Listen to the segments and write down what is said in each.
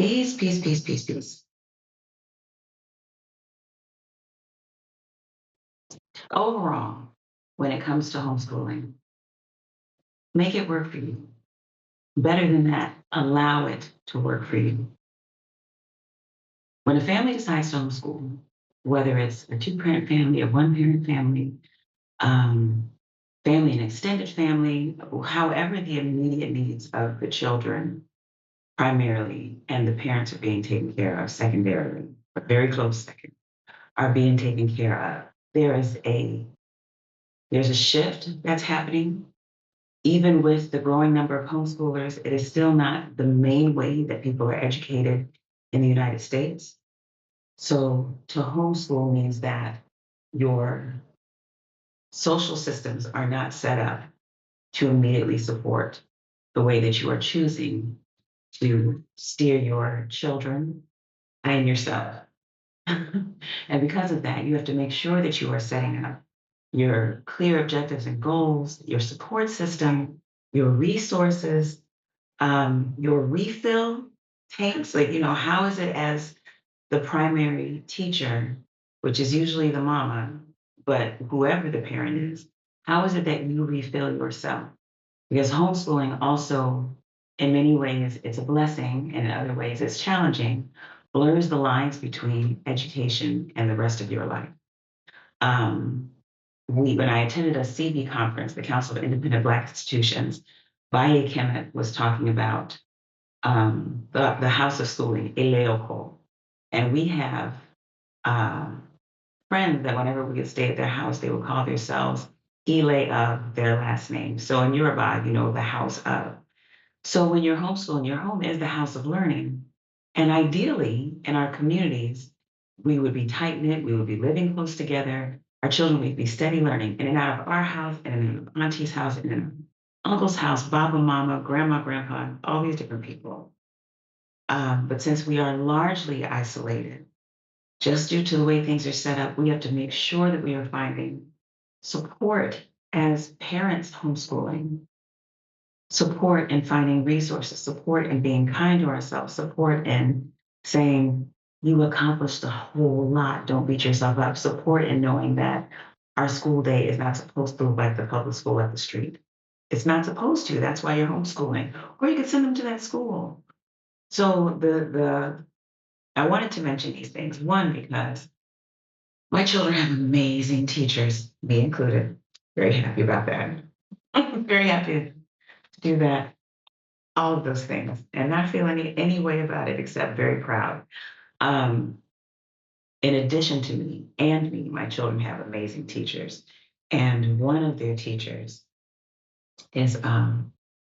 Peace, peace, peace, peace, peace. Overall, when it comes to homeschooling, make it work for you. Better than that, allow it to work for you. When a family decides to homeschool, whether it's a two-parent family, a one-parent family, um, family and extended family, however the immediate needs of the children primarily and the parents are being taken care of secondarily, but very close second, are being taken care of. There's a shift that's happening. Even with the growing number of homeschoolers, it is still not the main way that people are educated in the United States. So to homeschool means that your social systems are not set up to immediately support the way that you are choosing to steer your children and yourself. And because of that, you have to make sure that you are setting up your clear objectives and goals, your support system, your resources, your refill tanks. Like, how is it as the primary teacher, which is usually the mama, but whoever the parent is, how is it that you refill yourself? Because homeschooling also, in many ways, it's a blessing, and in other ways, it's challenging, blurs the lines between education and the rest of your life. Um, when I attended a CB conference, the Council of Independent Black Institutions, Baye Kemet was talking about the House of Schooling, Eleoko. And we have um, friends that whenever we would stay at their house, they would call themselves Ile of their last name. So in Yoruba, the house of. So when you're homeschooling, your home is the house of learning. And ideally, in our communities, we would be tight knit, we would be living close together. Our children would be steady learning in and out of our house, and in and out of auntie's house, and in uncle's house, Baba, Mama, Grandma, Grandpa, all these different people. But since we are largely isolated, just due to the way things are set up, we have to make sure that we are finding support as parents homeschooling, support in finding resources, support in being kind to ourselves, support in saying, you accomplished a whole lot. Don't beat yourself up. Support in knowing that our school day is not supposed to look like the public school up the street. It's not supposed to. That's why you're homeschooling. Or you could send them to that school. So the I wanted to mention these things. One, because my children have amazing teachers, me included. Very happy about that. Very happy to do that. All of those things, and not feel any way about it except very proud. Um, in addition to me, my children have amazing teachers, and one of their teachers is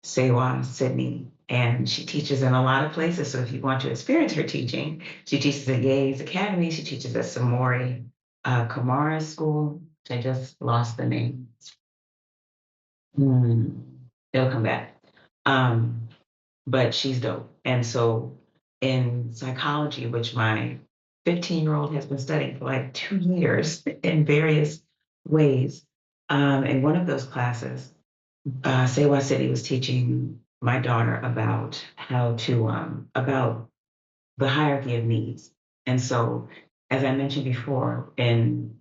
Sewa Sydney, and she teaches in a lot of places. So if you want to experience her teaching, she teaches at Yea's Academy. She teaches at Samori Kamara School. I just lost the name. Hmm, it'll come back. Um, but she's dope. And so in psychology, which my 15-year-old has been studying for like 2 years in various ways, in one of those classes, Sewa City was teaching my daughter about about the hierarchy of needs. And so, as I mentioned before, in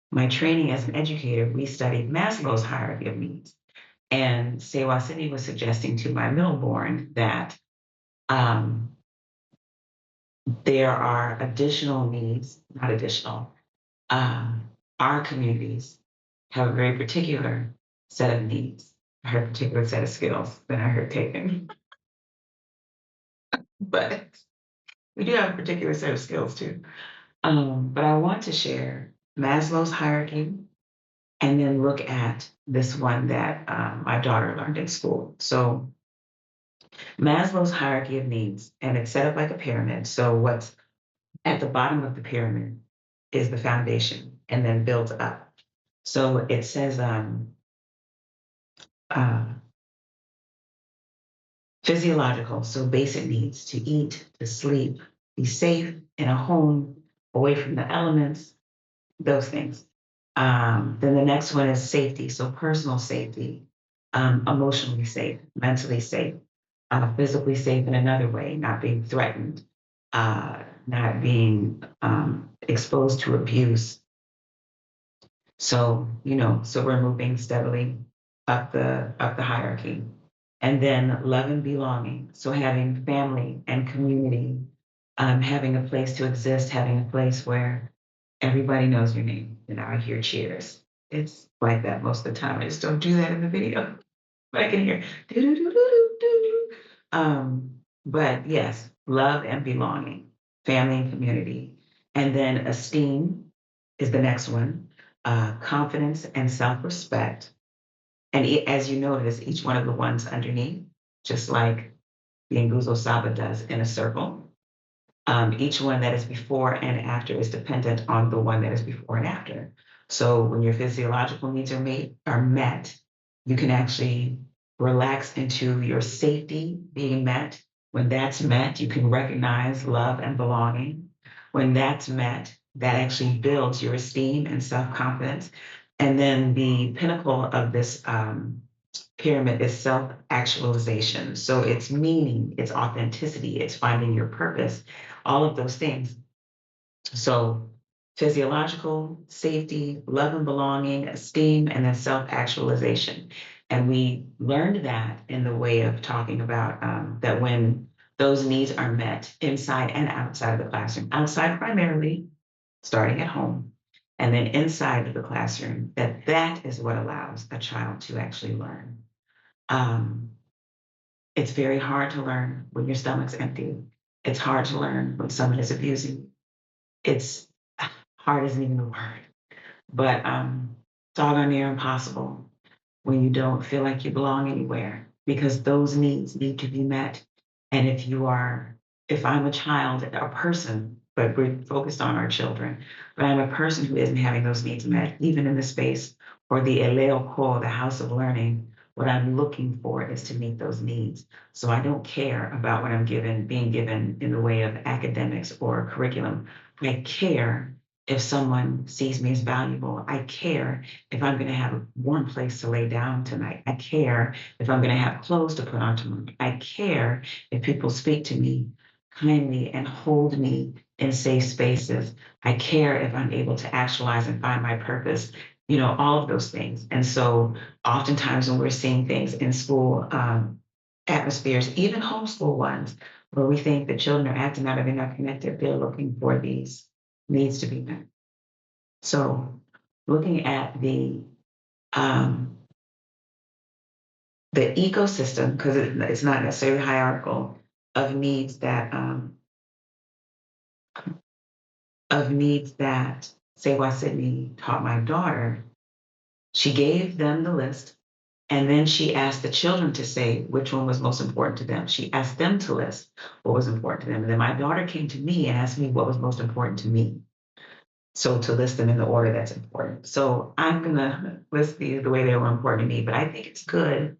my training as an educator, we studied Maslow's hierarchy of needs. And Sewa City was suggesting to my middleborn that um, there are additional needs, not additional. Our communities have a very particular set of needs, a particular set of skills that I heard taken. But we do have a particular set of skills too. But I want to share Maslow's hierarchy and then look at this one that my daughter learned in school. So Maslow's hierarchy of needs, and it's set up like a pyramid. So what's at the bottom of the pyramid is the foundation and then builds up. So it says uh, physiological, so basic needs to eat, to sleep, be safe in a home, away from the elements, those things. Then the next one is safety, so personal safety, emotionally safe, mentally safe. physically safe in another way, not being threatened, not being exposed to abuse. So, so we're moving steadily up the hierarchy. And then love and belonging. So having family and community, having a place to exist, having a place where everybody knows your name. I hear cheers. It's like that most of the time. I just don't do that in the video, but I can hear do do do do do do. But yes, love and belonging, family and community, and then esteem is the next one. Confidence and self-respect, and as you notice, each one of the ones underneath, just like the Nguzo Saba does in a circle, each one that is before and after is dependent on the one that is before and after. So when your physiological needs are met, you can actually relax into your safety being met. When that's met, you can recognize love and belonging. When that's met, that actually builds your esteem and self confidence. And then the pinnacle of this pyramid is self actualization. So it's meaning, it's authenticity, it's finding your purpose, all of those things. So physiological safety, love and belonging, esteem, and then self actualization. And we learned that in the way of talking about that when those needs are met inside and outside of the classroom, outside primarily, starting at home, and then inside of the classroom, that is what allows a child to actually learn. Um, it's very hard to learn when your stomach's empty. It's hard to learn when someone is abusing. It's hard isn't even a word, but doggone near impossible when you don't feel like you belong anywhere because those needs need to be met. And if I'm a child, a person, but we're focused on our children, but I'm a person who isn't having those needs met, even in the space or the Eleo Ko, the house of learning, what I'm looking for is to meet those needs. So I don't care about what being given in the way of academics or curriculum. I care if someone sees me as valuable. I care if I'm going to have a warm place to lay down tonight. I care if I'm going to have clothes to put on tomorrow. I care if people speak to me kindly and hold me in safe spaces. I care if I'm able to actualize and find my purpose, all of those things. And so oftentimes when we're seeing things in school atmospheres, even homeschool ones, where we think the children are acting out or they're not connected, they're looking for these needs to be met. So looking at um, the ecosystem, because it's not necessarily hierarchical, of needs that Sewa Sydney taught my daughter. She gave them the list, and then she asked the children to say which one was most important to them. She asked them to list what was important to them, and then my daughter came to me and asked me what was most important to me. So to list them in the order that's important. So I'm gonna list these the way they were important to me, but I think it's good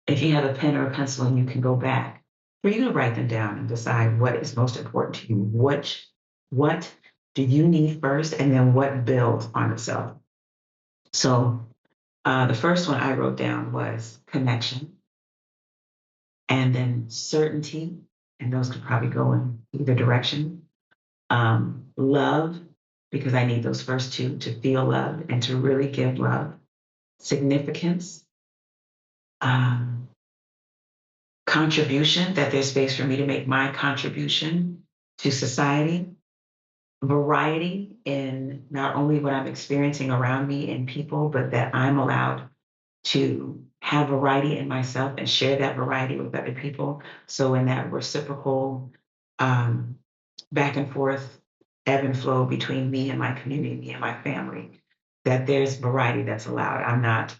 if you have a pen or a pencil and you can go back for you to write them down and decide what is most important to you. What do you need first, and then what builds on itself. So the first one I wrote down was connection, and then certainty, and those could probably go in either direction. Love, because I need those first two to feel love and to really give love. Significance, um, contribution, that there's space for me to make my contribution to society. Variety in not only what I'm experiencing around me and people, but that I'm allowed to have variety in myself and share that variety with other people. So in that reciprocal um, back and forth ebb and flow between me and my community, me and my family, that there's variety that's allowed. I'm not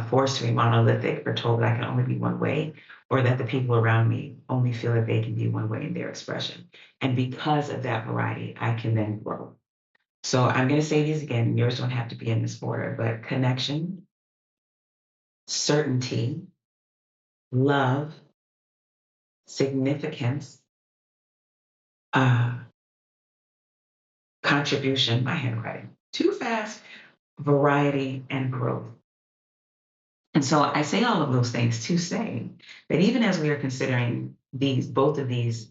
forced to be monolithic or told that I can only be one way, or that the people around me only feel that they can be one way in their expression. And because of that variety, I can then grow. So I'm going to say these again. Yours don't have to be in this order, but connection, certainty, love, significance, uh, contribution, my handwriting, too fast, variety, and growth. And so I say all of those things to say that even as we are considering both of these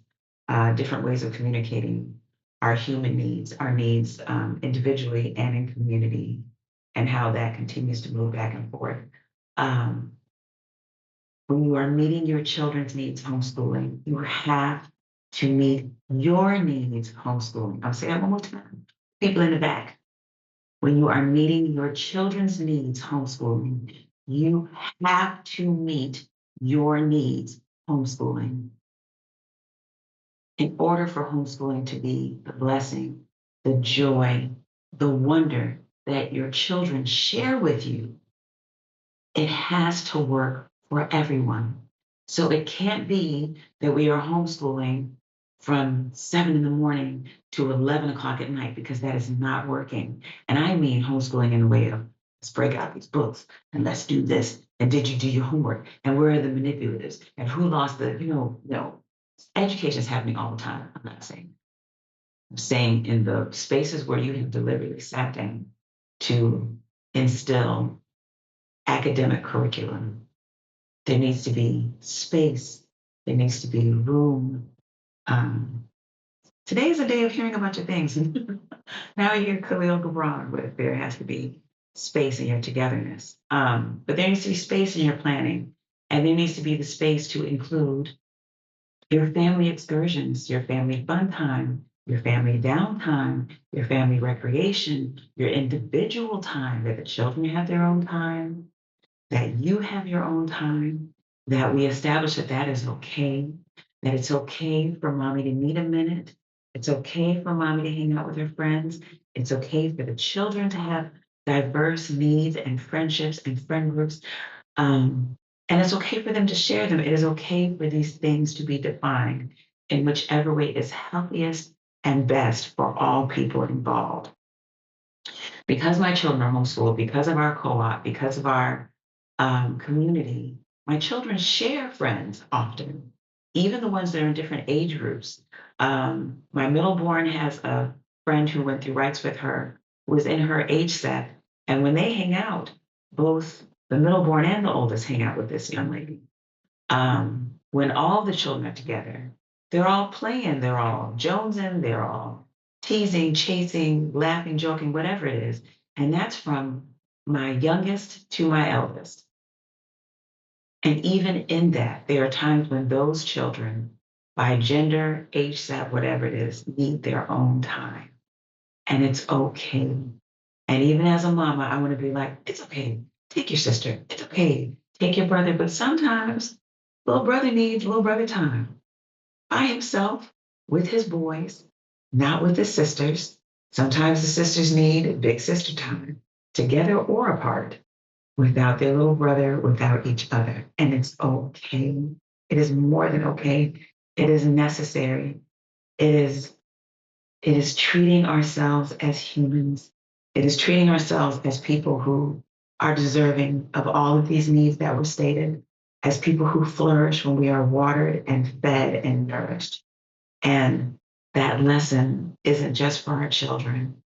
different ways of communicating our human needs, our needs individually and in community, and how that continues to move back and forth. Um, when you are meeting your children's needs homeschooling, you have to meet your needs homeschooling. I'll say that one more time. People in the back, when you are meeting your children's needs homeschooling, you have to meet your needs homeschooling. In order for homeschooling to be the blessing, the joy, the wonder that your children share with you, it has to work for everyone. So it can't be that we are homeschooling from 7 in the morning to 11 o'clock at night, because that is not working. And I mean homeschooling in the way of let's break out these books and let's do this. And did you do your homework? And where are the manipulatives? And who lost no. Education is happening all the time. I'm not saying. I'm saying in the spaces where you have deliberately sat down to instill academic curriculum, there needs to be space, there needs to be room. Um, Today is a day of hearing a bunch of things. Now you hear Khalil Gibran with there has to be space in your togetherness. But there needs to be space in your planning, and there needs to be the space to include your family excursions, your family fun time, your family downtime, your family recreation, your individual time, that the children have their own time, that you have your own time, that we establish that that is okay, that it's okay for mommy to need a minute. It's okay for mommy to hang out with her friends. It's okay for the children to have diverse needs and friendships and friend groups. And it's okay for them to share them. It is okay for these things to be defined in whichever way is healthiest and best for all people involved. Because my children are homeschooled, because of our co-op, because of our community, my children share friends often, even the ones that are in different age groups. My middle born has a friend who went through rights with her, who is in her age set, and when they hang out, both the middle born and the oldest hang out with this young lady. When all the children are together, they're all playing, they're all jonesing, they're all teasing, chasing, laughing, joking, whatever it is. And that's from my youngest to my eldest. And even in that, there are times when those children, by gender, age set, whatever it is, need their own time. And it's okay. And even as a mama, I want to be like, it's okay. Take your sister. It's okay. Take your brother. But sometimes little brother needs little brother time by himself with his boys, not with his sisters. Sometimes the sisters need big sister time, together or apart, without their little brother, without each other. And it's okay. It is more than okay. It is necessary. It is it is treating ourselves as humans. It is treating ourselves as people who are deserving of all of these needs that were stated, as people who flourish when we are watered and fed and nourished. And that lesson isn't just for our children.